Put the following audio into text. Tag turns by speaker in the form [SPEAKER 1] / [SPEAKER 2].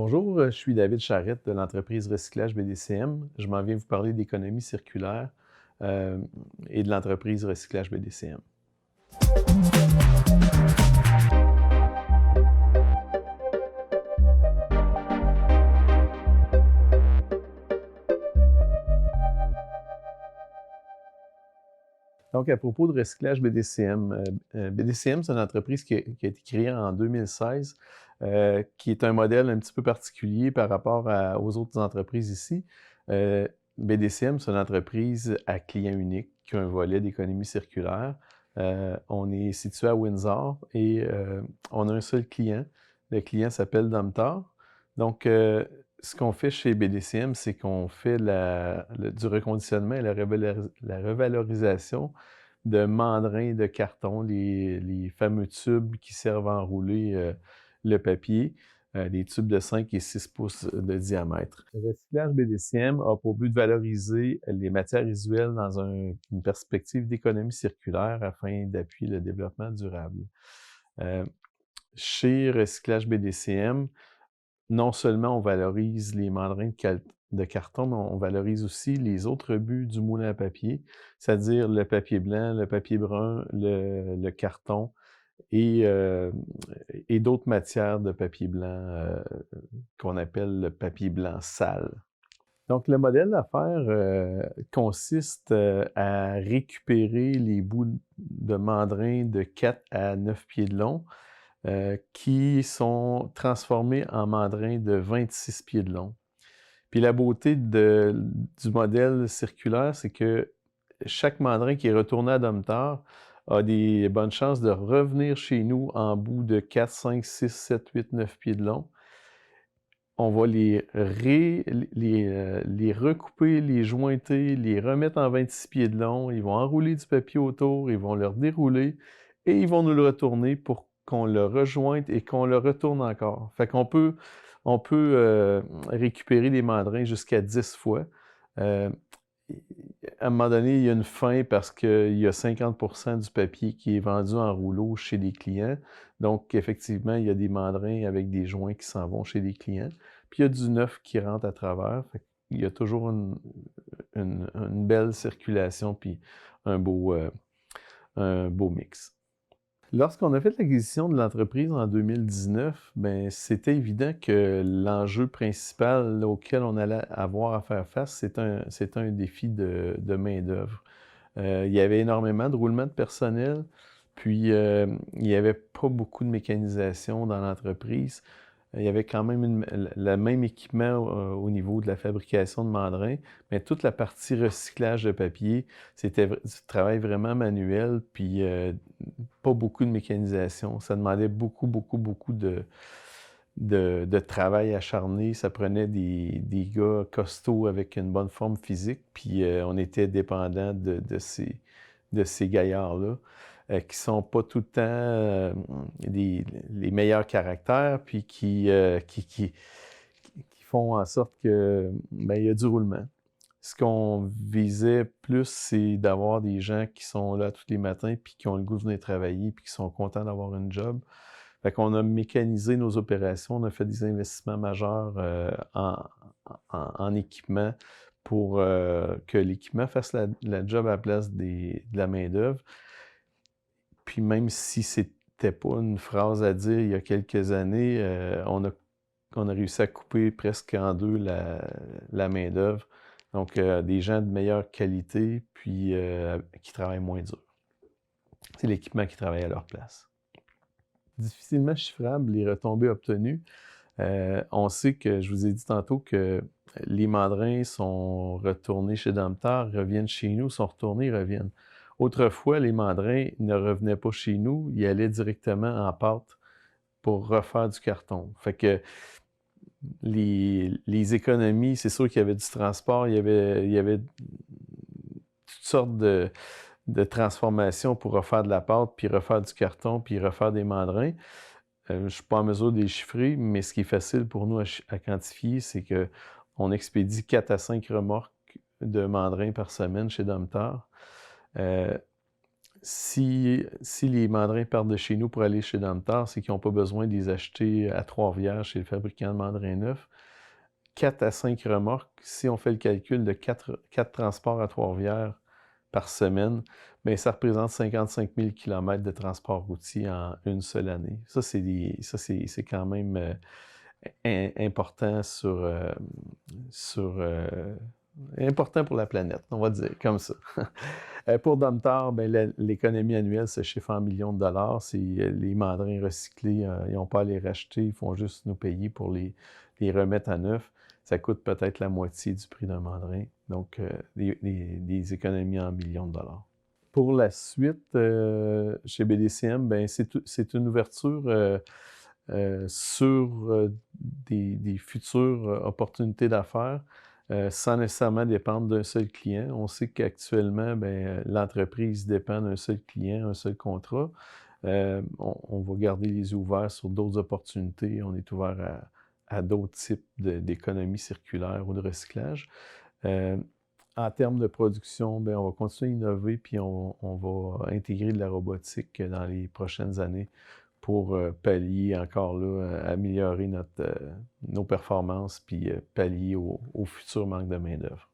[SPEAKER 1] Bonjour, je suis David Charrette de l'entreprise Recyclage BDCM. Je m'en viens vous parler d'économie circulaire euh, et de l'entreprise Recyclage BDCM. Donc, à propos de Recyclage BDCM, BDCM, c'est une entreprise qui a été créée en 2016, qui est un modèle un petit peu particulier par rapport aux autres entreprises ici. BDCM, c'est une entreprise à client unique qui a un volet d'économie circulaire. On est situé à Windsor et on a un seul client. Le client s'appelle Domtar. Donc, ce qu'on fait chez BDCM, c'est qu'on fait du reconditionnement et la revalorisation de mandrins de carton, les fameux tubes qui servent à enrouler le papier, des tubes de 5 et 6 pouces de diamètre. Le recyclage BDCM a pour but de valoriser les matières visuelles dans une perspective d'économie circulaire afin d'appuyer le développement durable. Chez Recyclage BDCM, non seulement on valorise les mandrins de carton, mais on valorise aussi les autres buts du moulin à papier, c'est-à-dire le papier blanc, le papier brun, le carton et d'autres matières de papier blanc qu'on appelle le papier blanc sale. Donc, le modèle d'affaires consiste à récupérer les bouts de mandrin de 4 à 9 pieds de long qui sont transformés en mandrins de 26 pieds de long. Puis la beauté du modèle circulaire, c'est que chaque mandrin qui est retourné à Domtar a des bonnes chances de revenir chez nous en bout de 4, 5, 6, 7, 8, 9 pieds de long. On va les recouper, les jointer, les remettre en 26 pieds de long. Ils vont enrouler du papier autour, ils vont le dérouler et ils vont nous le retourner pour qu'on le rejointe et qu'on le retourne encore. Fait qu'on peut récupérer des mandrins jusqu'à 10 fois. Euh, à un moment donné, il y a une fin parce qu'il y a 50% du papier qui est vendu en rouleau chez des clients. Donc, effectivement, il y a des mandrins avec des joints qui s'en vont chez des clients. Puis, il y a du neuf qui rentre à travers. Il y a toujours une belle circulation puis un beau, euh, un beau mix. Lorsqu'on a fait l'acquisition de l'entreprise en 2019, ben, c'était évident que l'enjeu principal auquel on allait avoir à faire face, c'était un défi de main-d'œuvre. Il y avait énormément de roulement de personnel, puis il n'y avait pas beaucoup de mécanisation dans l'entreprise. Il y avait quand même le même équipement au niveau de la fabrication de mandrins, mais toute la partie recyclage de papier, c'était du travail vraiment manuel, puis pas beaucoup de mécanisation. Ça demandait beaucoup de travail acharné. Ça prenait des gars costauds avec une bonne forme physique, puis on était dépendant de ces gaillards-là qui sont pas tout le temps les meilleurs caractères, puis qui font en sorte que ben, il y a du roulement. Ce qu'on visait plus, c'est d'avoir des gens qui sont là tous les matins, puis qui ont le goût de venir travailler, puis qui sont contents d'avoir une job. Fait qu'on a mécanisé nos opérations, on a fait des investissements majeurs en équipement pour que l'équipement fasse la job à la place de la main-d'œuvre. Puis même si c'était pas une phrase à dire il y a quelques années, on a réussi à couper presque en deux la main-d'œuvre. Donc, des gens de meilleure qualité, puis qui travaillent moins dur. C'est l'équipement qui travaille à leur place. Difficilement chiffrable les retombées obtenues. On sait que, je vous ai dit tantôt que les mandrins sont retournés chez Domtar, reviennent chez nous, sont retournés, reviennent. Autrefois, les mandrins ne revenaient pas chez nous, ils allaient directement en pâte pour refaire du carton. Fait que les économies, c'est sûr qu'il y avait du transport, il y avait toutes sortes de transformations pour refaire de la pâte, puis refaire du carton, puis refaire des mandrins. Je ne suis pas en mesure de les chiffrer, mais ce qui est facile pour nous à quantifier, c'est qu'on expédie 4 à 5 remorques de mandrins par semaine chez Domtar. Si les mandrins partent de chez nous pour aller chez Domtar, c'est qu'ils n'ont pas besoin de les acheter à Trois-Rivières chez le fabricant de mandrins neufs. 4 à 5 remorques, si on fait le calcul de 4 transports à Trois-Rivières par semaine, bien, ça représente 55 000 km de transport routier en une seule année. Ça, c'est quand même important important pour la planète, on va dire, comme ça. Pour Domtar, ben, l'économie annuelle se chiffre en millions de dollars. Les mandrins recyclés, ils n'ont pas à les racheter, ils font juste nous payer pour les remettre à neuf. Ça coûte peut-être la moitié du prix d'un mandrin. Donc, des économies en millions de dollars. Pour la suite, chez BDCM, ben, c'est une ouverture sur des futures opportunités d'affaires sans nécessairement dépendre d'un seul client. On sait qu'actuellement, ben, l'entreprise dépend d'un seul client, un seul contrat. On va garder les yeux ouverts sur d'autres opportunités. On est ouvert à d'autres types d'économie circulaire ou de recyclage. En termes de production, bien, on va continuer à innover puis on va intégrer de la robotique dans les prochaines années pour pallier encore là, améliorer nos performances puis pallier au futur manque de main-d'œuvre.